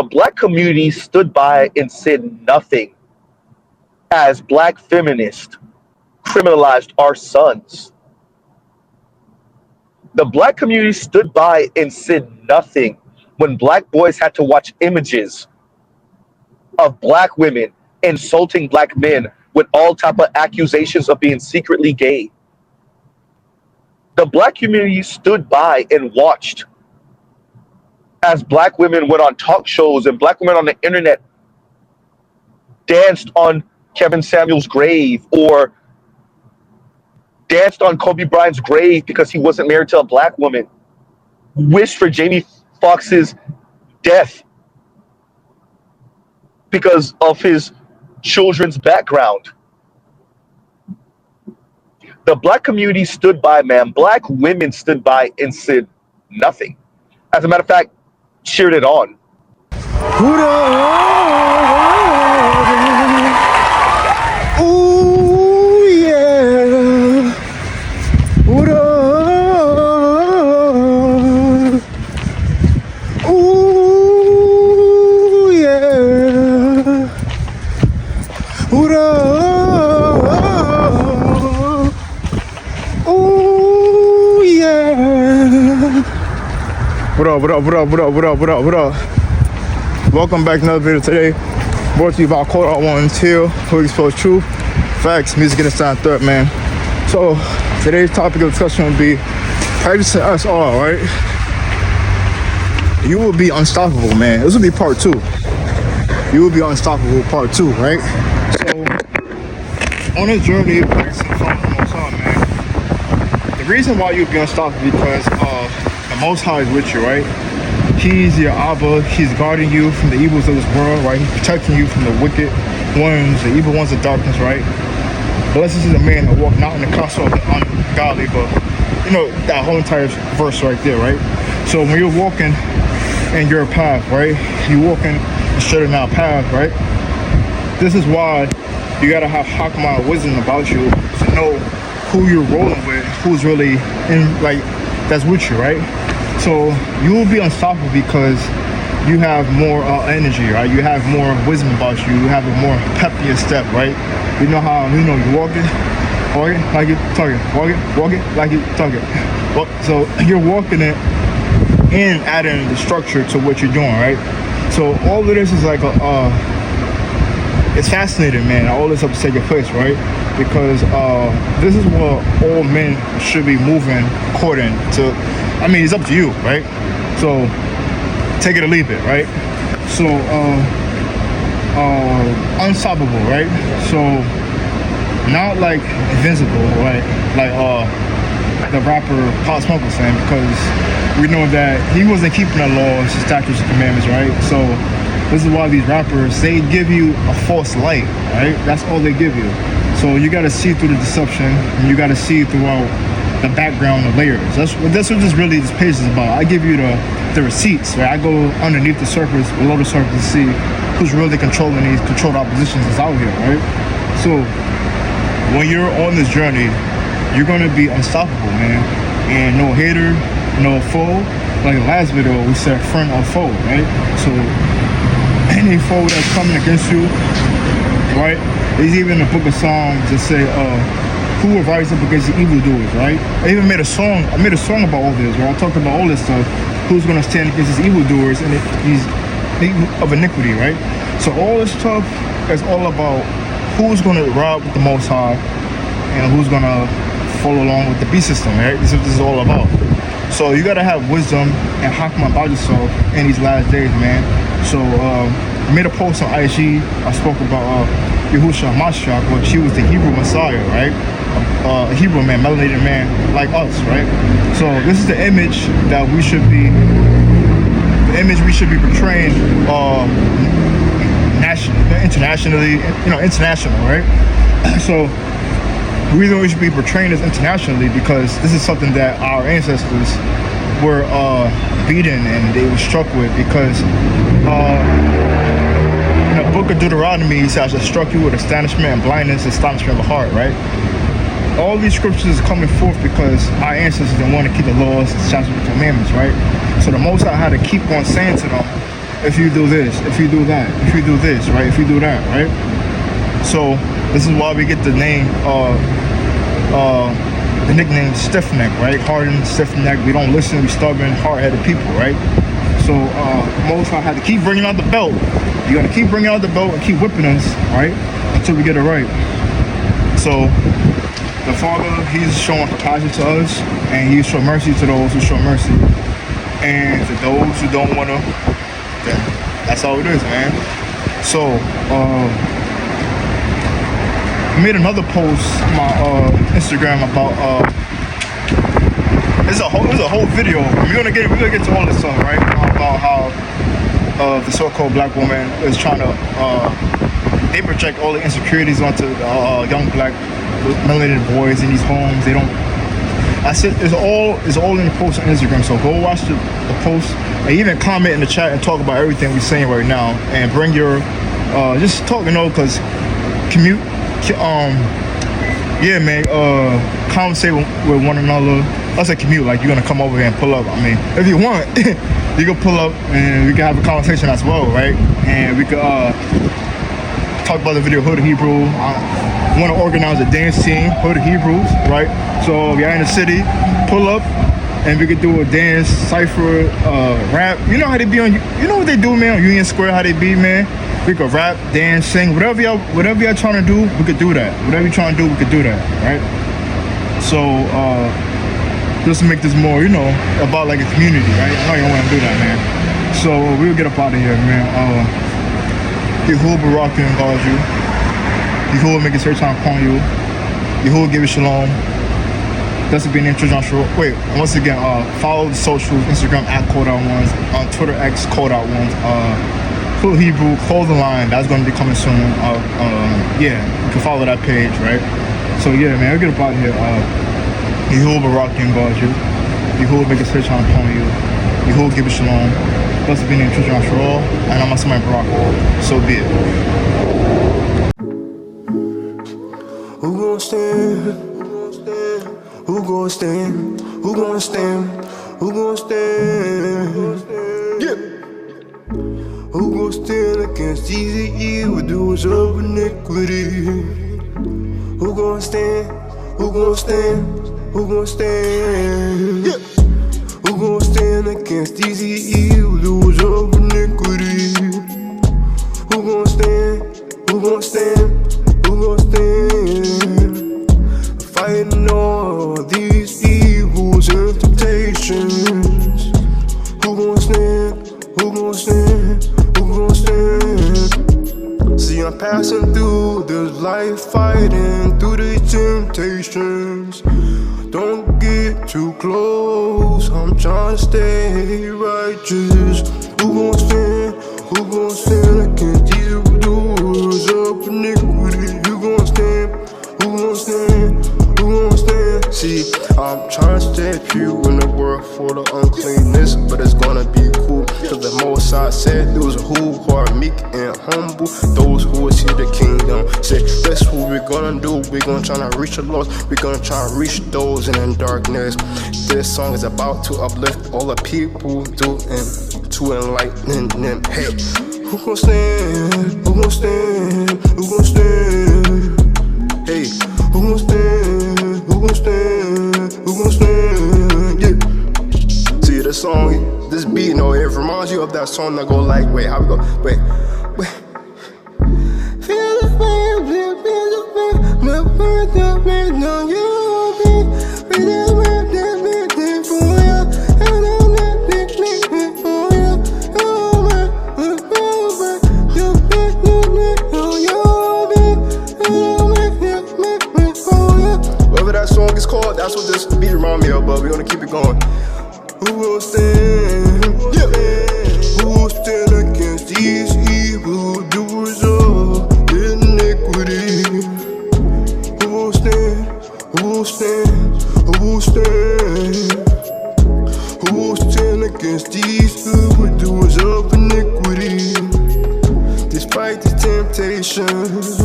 Black community stood by and said nothing as Black feminists criminalized our sons. The Black community stood by and said nothing when Black boys had to watch images of Black women insulting Black men with all type of accusations of being secretly gay. The Black community stood by and watched as Black women went on talk shows and Black women on the internet danced on Kevin Samuel's grave or danced on Kobe Bryant's grave because he wasn't married to a Black woman, wished for Jamie Foxx's death because of his children's background. The Black community stood by, man. Black women stood by and said nothing. As a matter of fact, cheered it on. Ooh, yeah. Ooh, yeah. Ooh, yeah. What up, what up, what up, what up, what up, what up, what up? Welcome back to another video today. Brought to you by Call Out One Till, who expose truth, facts, music, and the sound third, man. So, today's topic of discussion will be practicing us all, right? You will be unstoppable, man. This will be part 2. You will be unstoppable, part 2, right? So, on this journey, practicing following the Most High, man. The reason why you'll be unstoppable is because the Most High is with you, right? He's your Abba. He's guarding you from the evils of this world, right? He's protecting you from the wicked ones, the evil ones of darkness, right? Blessed is the man that walk not in the counsel of the ungodly, but you know that whole entire verse right there, right? So when you're walking in your path, right? You're walking a straight and narrow path, right? This is why you gotta have Hakma wisdom about you to know who you're rolling with, who's really in, like, that's with you, right? So you will be unstoppable because you have more energy, right? You have more wisdom about you. You have a more peppier step, right? You know how, you're walking like you talking, walking like you talking. So you're walking it and adding the structure to what you're doing, right? So all of this is like it's fascinating, man. All this up to take your place, right? Because this is what all men should be moving according to. I mean, it's up to you, right? So take it or leave it, right? So unstoppable, right? So not like invincible, right? Like the rapper Pop Smoke was saying, because we know that he wasn't keeping the laws, statutes, and commandments, right? So this is why these rappers, they give you a false light, right? That's all they give you. So you got to see through the deception, and you got to see throughout the background, the layers. That's what this really this page is about. I give you the receipts, right? I go underneath the surface, below the surface to see who's really controlling these controlled oppositions that's out here, right? So when you're on this journey, you're gonna be unstoppable, man. And no hater, no foe. Like the last video, we said friend or foe, right? So any foe that's coming against you, right? There's even a book of Psalms that say, who will rise up against the evildoers, right? I even made a song about all this, where I talked about all this stuff. Who's gonna stand against these evildoers and these of iniquity, right? So all this stuff is all about who's gonna rob with the Most High and who's gonna follow along with the beast system, right? This is what this is all about. So you gotta have wisdom and hakma about yourself in these last days, man. So I made a post on IG. I spoke about Yahushua Mashiach, which he was the Hebrew Messiah, right? A Hebrew man, melanated man like us, right? So this is the image that we should be, portraying internationally, international, right? So the reason we should be portraying this internationally because this is something that our ancestors were beaten and they were struck with because in the book of Deuteronomy, it says, I struck you with astonishment and blindness, astonishment of the heart, right? All these scriptures are coming forth because our ancestors didn't want to keep the laws, statutes, and commandments, right? So the Most High had to keep on saying to them, if you do this, if you do that, if you do this, right, if you do that, right? So this is why we get the name, the nickname stiff neck, right? Hardened, stiff neck. We don't listen. We stubborn, hard-headed people, right? So Most High had to keep bringing out the belt. You gotta keep bringing out the belt and keep whipping us, right, until we get it right. So the Father, He's showing compassion to us, and He's showing mercy to those who show mercy, and to those who don't wanna, then that's how it is, man. So I made another post on my Instagram about there's a whole video. We're gonna get to all this stuff, right? About how the so-called black woman is trying to they project all the insecurities onto young black melanated boys in these homes. They don't. I said it's all in the post on Instagram. So go watch the post and even comment in the chat and talk about everything we're saying right now, and bring your just talk, because conversate with one another. I say commute, like you're gonna come over here and pull up. I mean, if you want, you can pull up and we can have a conversation as well, right? And we could talk about the video Hood of Hebrew. I want to organize a dance team, Hood of Hebrews, right? So if you're in the city, pull up and we could do a dance, cypher, rap. You know how they be on, you know what they do, man, on Union Square, how they be, man. We could rap, dance, sing, whatever y'all trying to do, we could do that. Whatever you're trying to do, we could do that, right? So just to make this more, about like a community, right? I know you don't want to do that, man. So we'll get up out of here, man. Yehovah Barak and guard you. Yehovah make his search upon you. Yehovah give you shalom. That's to be an intro, Joshua. Wait, once again, follow the socials, Instagram @CodeOut1s, on Twitter X CodeOut1s, Cool Hebrew clothing line, that's going to be coming soon. Yeah, you can follow that page, right? So yeah, man, we'll get up out of here. Yehovah Barak and guard you. Yehovah make his search upon you. Yehovah give you shalom. Blessed be the name of Joshua, and I'm Semen Barak. So be it. Who gon' stand? Who gon' stand? Who gon' stand? Who gon' stand? Yeah. Who gon' stand against these evildoers of iniquity? Who gon' stand? Who gon' stand? Who gon' stand? Yeah. Who gon' stand against these evildoers of iniquity? Who gon' stand? Who gon' stand? Who gon' stand? Fighting all these evils and temptations. Who gon' stand? Who gon' stand? Who gon' stand? See, I'm passing through this life, fighting through these temptations. Don't get too close, I'm trying to stay righteous. Who gon' stand? Who gon' stand against these evildoers of iniquity? Who gon' stand? Who gon' stand? Who gon' stand? See, I'm trying to step you in the world for the uncleanness, but it's gonna be cool. Cause the Most High said those who are meek and humble, those who will see the kingdom. Say, that's what we're gonna do. We're gonna try to reach the lost. We're gonna try to reach those in darkness. This song is about to uplift all the people, to enlighten them. Hey, who gon' stand? Who gon' stand? Who gon' stand? Hey, who gon' stand? Who gon' stand? Who gon' stand? Yeah. See the song, this beat, it reminds you of that song that go like, wait, how we go? Wait. Feel the wind, feel the wind, my birth of me, no, you'll be. Feel the wind, for you, and I'm not big for you. Oh, whatever that song is called, that's what this beat reminds me of, but we're gonna keep it going. Who will stand? Yeah. Who will stand against these evil doers of iniquity? Who will stand? Who will stand? Who will stand? Who will stand against these evil doers of iniquity? Despite the temptations.